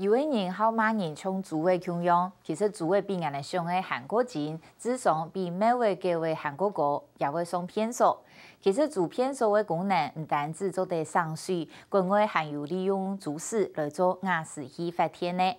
有的人好骂人冲主委穷用，其实主委比人哋上嘅韩国钱，智商比每位各位韩国高，也会送偏数。其实做偏数嘅功能唔单止做得上水，更会还有利用主事来做雅士去发天呢。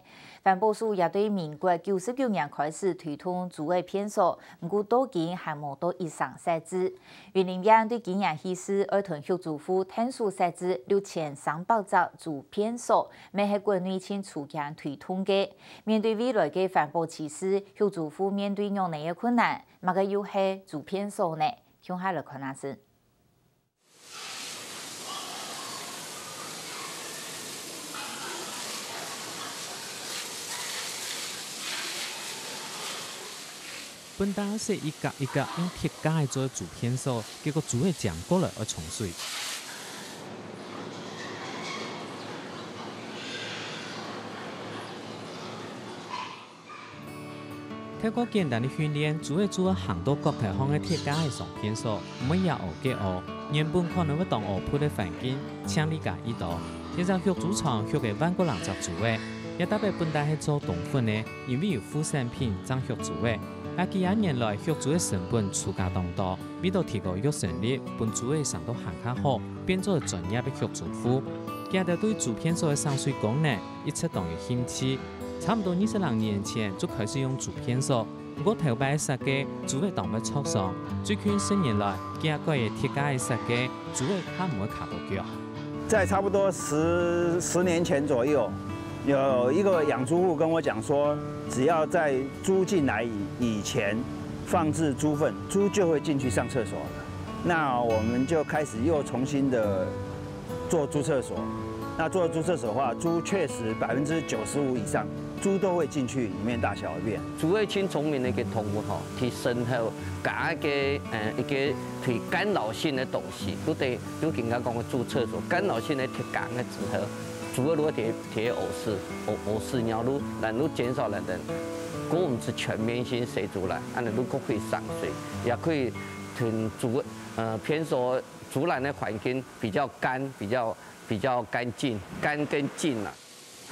环保署也对民国99年开始推动主委偏数，不过到今还冇到以上设置。云林县对今年起始儿童协助户天数设置6300则做偏数，未系国内前初间推动嘅。面对未来嘅环保趋势，协助户面对养内嘅困难，乜个又系做偏数呢？向下来看下先。本打是一格一格用铁架做主片数，结果主嘅讲过了而冲水。透过简单的训练，主嘅做行到各地方嘅铁架嘅上片数，每日学嘅学，原本可能会当学铺嘅环境，请理解依度。一只学主场学嘅万个人只主嘅，也特别本打系做冻粉嘅，因为有副产品增学主嘅。啊！几廿年来，学主嘅成本出价当多，为了提高育成率，本主嘅上到行较好，变做专业嘅学主夫。佢哋对主片数嘅上水功能一直都有兴趣。差唔多20年前就开始用主片数，不过头摆设计主嘅当要错上，最近10年来，佢个嘅铁架嘅设计，主嘅较唔会卡到腳。在差不多10年前左右。有一个养猪户跟我讲说，只要在猪进来以前放置猪粪，猪就会进去上厕所了。那我们就开始又重新的做猪厕所。那做猪厕所的话，猪确实95%以上猪都会进去里面大小便。猪係很聪明的一个动物吼，佢身後加一個對干擾性的東西，都得有人家講嘅豬廁所，干擾性的鐵桿嘅之後。主要如果贴呕屎尿路，能够减少人的，如果我们是全面性水猪栏，按如果可以上水，也可以挺偏说猪栏的环境比较干，比较干净，干跟净啦。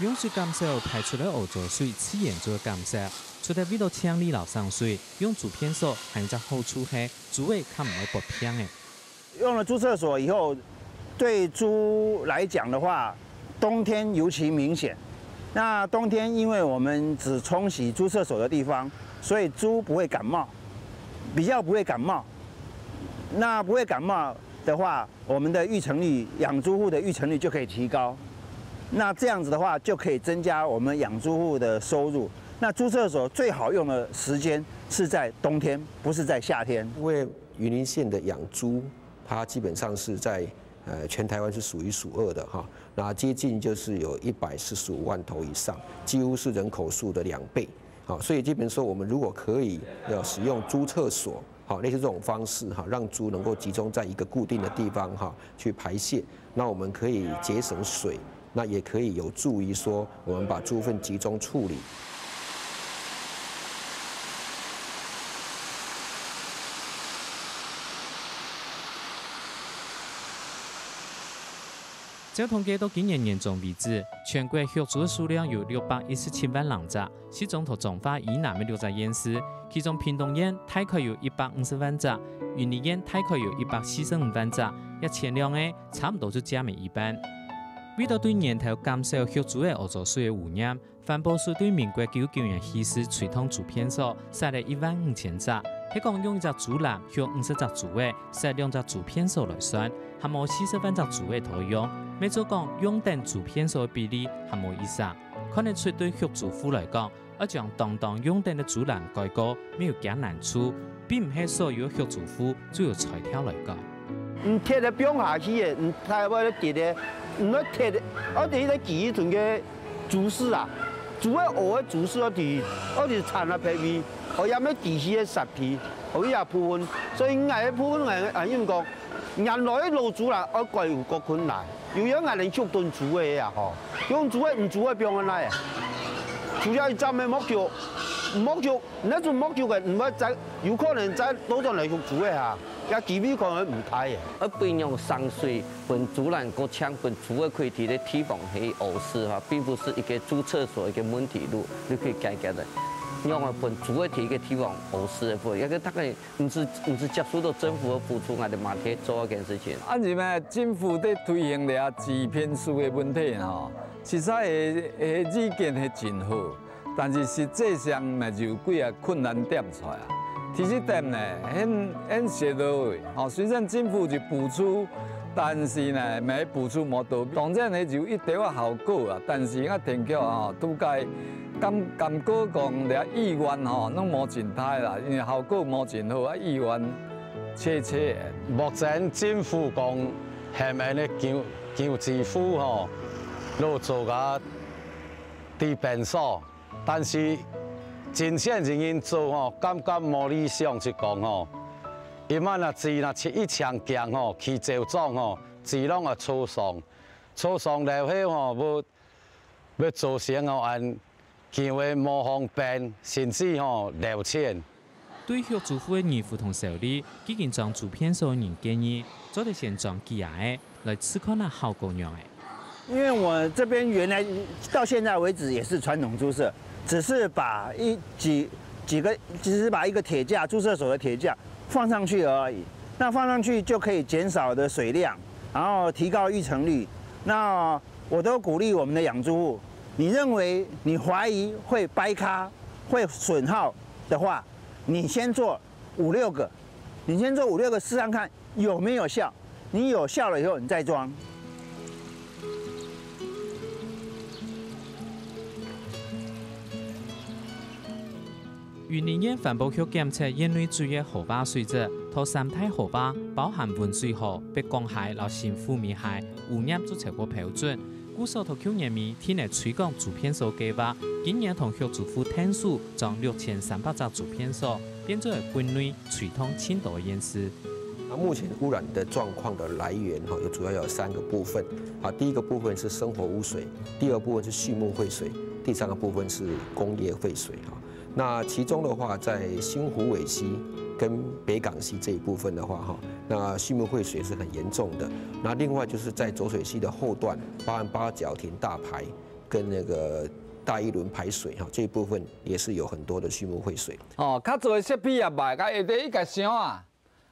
用水减少排出的污浊水，自然就会减少。除了为了清理老上水，用主偏数还有只好处是猪胃较唔会不偏的。用了猪厕所以后，对猪来讲的话。冬天尤其明显。那冬天，因为我们只冲洗猪厕所的地方，所以猪不会感冒，比较不会感冒。那不会感冒的话，我们的育成率，养猪户的育成率就可以提高。那这样子的话，就可以增加我们养猪户的收入。那猪厕所最好用的时间是在冬天，不是在夏天。因为云林县的养猪，它基本上是在全台湾是数一数2的哈，那接近就是有145万头以上，几乎是人口数的2倍。好，所以基本说我们如果可以使用猪厕所，好类似这种方式哈，让猪能够集中在一个固定的地方哈去排泄，那我们可以节省水，那也可以有助于说我们把猪粪集中处理。照统计到今年年中为止，全国血猪的数量有617万人只，是总头彰化以南的6个县市，其中屏东县大概有150万只，云林县大概有145万只，一前量的差不多就占了一半。为了对年头减少血猪的污浊水的污染，环保署对民国99年起始推动猪片数设了15000只，迄讲用一只猪栏向50只猪尾设2只猪片数来算，含无40万只猪尾投用。每做讲用等猪片数的比例含无以上，看得出对血猪户来讲，要将当用等的猪栏改革没有艰难处，并唔系所有血猪户都有材料来改。贴咧冰下去的，台湾咧贴咧，那贴咧，我哋咧记迄阵嘅猪屎啊，猪嘅鹅嘅猪屎我哋产啊皮味，我饮咧猪屎嘅实皮，我也铺分，所以嗌鋪分係應講，人來老豬啦，我貴有個困難，有樣嗌人捉頓豬嘅呀嗬，用豬嘅唔豬嘅變安來啊，除咗站嘅木橋，那種木橋嘅唔係在有可能在島上嚟捉豬嘅嚇。也基本上唔太嘅。培养上水分主人个抢分主的可以提的提防黑偶事哈，并不是一个租厕所一个问题路就可以解决的。用啊分主的提个提防偶事的分，一个大概唔是接受到政府的付出，我哋马铁做一件事情。啊，因为政府在推行了纸片书的问题吼，实在的意见是真好，但是实际上呢就有几个困难点出来啊。第一点呢，很写到位，吼，虽然政府就付出，但是呢没付出冇多，当然呢就一定有效果啊，但是啊田桥吼拄该。感觉讲了意愿吼，拢无真歹啦，因为效果无真好啊，意愿切。目前政府讲下面咧救治府吼，都做个地便所，但是真正人因做吼，感觉无理想，是讲吼，伊嘛若钱若一枪强吼，去走总吼，钱拢啊粗送了后吼，要造成吼按。行为无方便，甚至流钱。对学主妇的义父同受理，已经将主片所人建议，做得先装机牙的，来试看那效果样的。因为我这边原来到现在为止也是传统猪舍，只是把只是把一个铁架猪舍所的铁架放上去而已。那放上去就可以减少的水量，然后提高育成率。那我都鼓励我们的养猪户。你认为你怀疑会掰咖、会损耗的话，你先做5、6个，你先做5、6个试看看有没有效。你有效了以后，你再装。云林县环保局检测烟类水的河坝水质，头三态河坝包含温水河、北江海、和新富米海污染都超过标准。故所头去年米天内推广竹片所计划，今年同学主妇天数将6300只竹片所变作国内水通青岛的烟丝。那目前污染的状况的来源哈，主要有3个部分。啊，第一个部分是生活污水，第二部分是畜牧废水，第3个部分是工业废水哈。那其中的话，在新湖尾溪跟北港溪这一部分的话哈，那畜牧废水是很严重的。那另外就是在浊水溪的后段，包含八角亭大排跟那个大一轮排水哈，这一部分也是有很多的畜牧废水。哦，较做设备也歹，甲下底伊甲箱啊，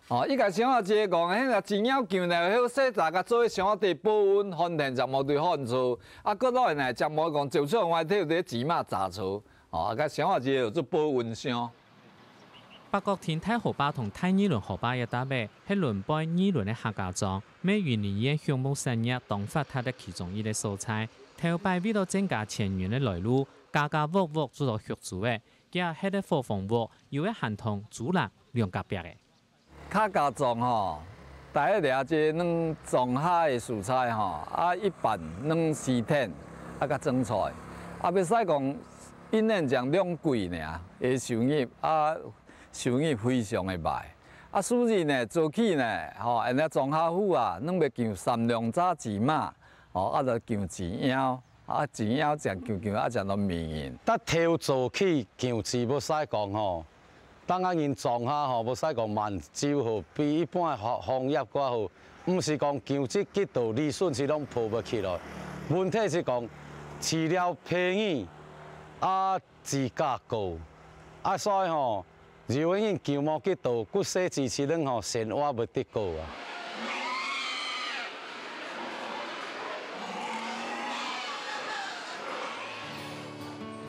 哦，伊甲箱啊，一个讲，迄个钱鸟强呢，迄个洗杂甲做箱底保温，风电杂毛对旱厝，啊，搁落来呢，杂毛讲就出外头伫钱马杂厝，哦，甲箱啊，一个做保温箱。北角天太河坝同太二轮河坝一搭尾，喺轮背二轮的客家庄，每云林县项目产业当发它的其中一个素材。头摆为了增加前员的来路，家屋做到学煮的，加迄个火房屋，又会含通煮烂两隔壁的。客家庄吼，第一了解软庄下的蔬菜吼，啊一般软丝田，啊甲蒸菜，啊要使讲一年将2季尔，会收入啊。收入非常的歹，啊，所以呢，做起呢，吼，因咧庄下户啊，拢要强3两早钱马，哦，啊，就强钱腰，啊，钱腰强，啊，强到面人。得头做起强钱，要使讲吼，当啊因庄下吼，要使讲慢周好，比一般行业较好，毋是讲强这几道利润是拢抱不起来。问题是讲饲料便宜，啊，价格高，啊，所以吼。如果因球毛几度，骨髓支持咱吼生活要得高啊。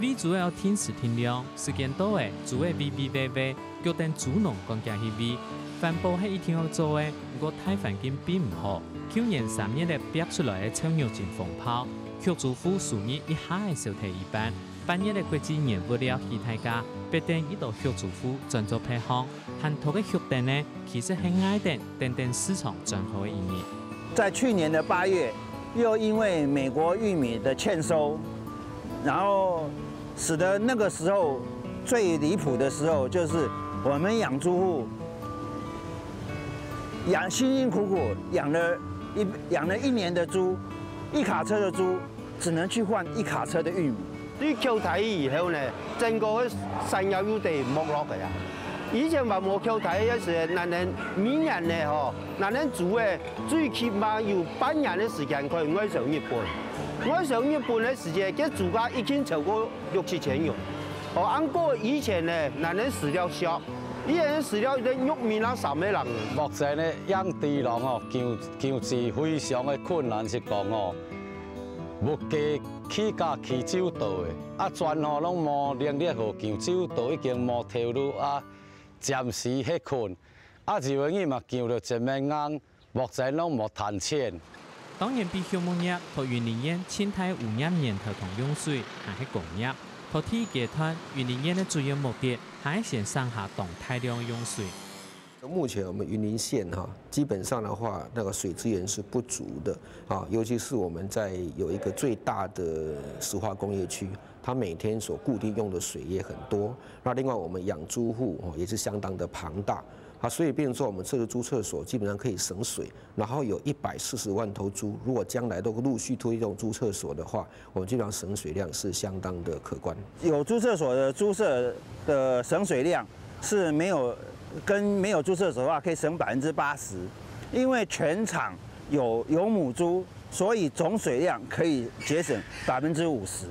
为主要天时天凉，时间到诶，煮诶微微，决定煮农更加稀微。环保係一定要做诶，不過大環境並唔好。去年3月咧逼出來嘅臭牛真風炮，卻主婦數日一下嘅收提一半。半夜的國際年物料氣大家，必定一道血主婦轉做配方，含頭嘅血蛋呢，其實係矮蛋等市場轉好嘅意義。在去年的8月，又因為美國玉米的欠收，然後使得那個時候最離譜的時候，就是我們養豬戶辛辛苦苦養了1年的豬，1卡車的豬只能去換1卡車的玉米。啲橋睇以後呢，整個產業有地沒落嘅呀。以前嘛无口台迄时，咱们每年的吼，咱们煮的最起码有半年的时间可以爱上日本。爱上日本的时间，这煮家已经超过6、7千元。哦，按过以前呢，咱们饲料少，以前饲料在玉米那3个人。目前呢，养猪农哦，养殖非常的困难，是讲哦，物价起价起走道的，啊，全吼拢无能力互养走道，已经无投入啊，暂时歇困，啊，就永远嘛养了1万元，目前拢无赚钱。當然，比項目業同雲林縣青態污染源頭同用水還係工業，同體階段雲林縣的主要目的還是先上下動大量用水。目前我们雲林县基本上的话，那个水資源是不足的尤其是我们在有一个最大的石化工业区，它每天所固定用的水也很多。那另外我们养猪户也是相当的庞大。所以变成说我们这个猪厕所基本上可以省水，然后有140万头猪，如果将来都陆续推动猪厕所的话，我们基本上省水量是相当的可观。有猪厕所的猪舍的省水量是没有跟没有猪厕所的话可以省80%，因为全场有母猪，所以总水量可以节省50%。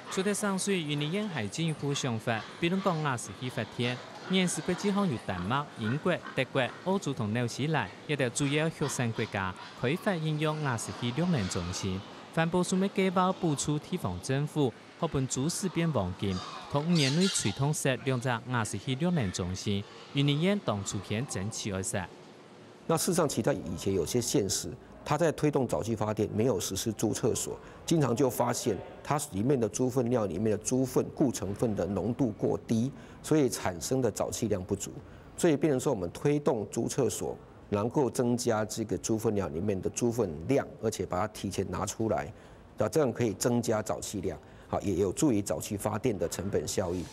除了省水，雲林縣還進一步想法，比如講亞視氣發電。現時國際上有丹麥、英國、德國、澳洲同紐西蘭，一啲主要學生國家開發應用亞視氣綠能中心，環保署嘅計劃補助地方政府，可本豬市變黃金，同5年內推動設2隻亞視氣綠能中心，雲林縣當出現爭取而設。那事實上，其他以前有些縣市，它在推動沼氣發電，沒有實施豬廁所，經常就發現它裡面的豬糞尿裡面的豬糞固成分的濃度過低，所以產生的沼氣量不足，所以變成說我們推動豬廁所能夠增加這個豬糞尿裡面的豬糞量，而且把它提前拿出來，這樣可以增加沼氣量，也有助於沼氣發電的成本效益。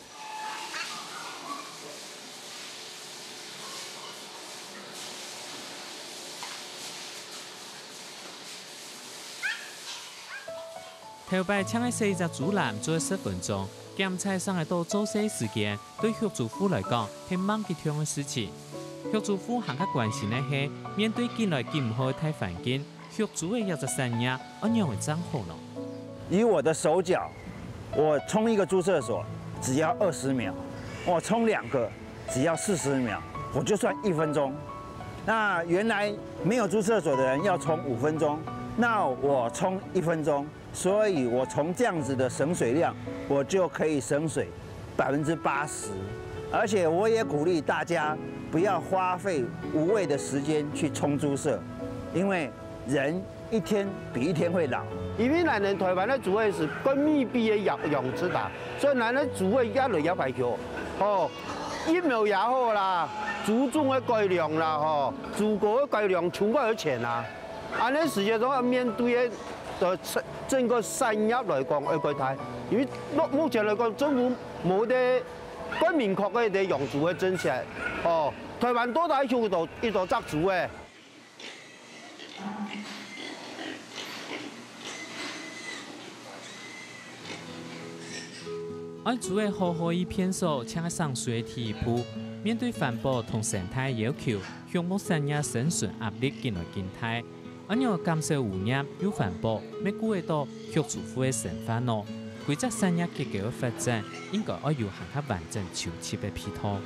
頭擺請喺4隻豬欄做10分鐘，檢查上嚟到做細時間，對學主婦來講係蠻吉祥嘅事情。學主婦更加關心嘅係面對近來見唔好嘅大環境，學主嘅有隻生意安樣會爭好咯。以我的手腳，我沖一個豬廁所只要20秒，我沖2個只要40秒，我就算1分鐘。那原來沒有豬廁所的人要沖5分鐘，那我沖1分鐘。所以，我從這樣子的省水量，我就可以省水80%，而且我也鼓勵大家不要花費無謂的時間去沖豬舍，因為人一天比一天會老。因為咱們台灣的豬是更密閉的養殖啦，所以咱的豬壓力也排球，疫苗也好啦，豬種的改良啦，豬狗的改良全部有錢啦，安尼實際上面對的。對整個產業來講，會改態，因為目前來講，政府冇啲更明確嘅啲養豬嘅政策。台灣多大處度一度執豬嘅。按豬嘅好好一片數，請喺上水提步，面對環保同生態要求，項目產業生存壓力越來越大。安樣減少污染又環保，咩顧會到學主婦嘅生活咯？規則產業結構嘅發展應該要有更加完整、長期嘅配套。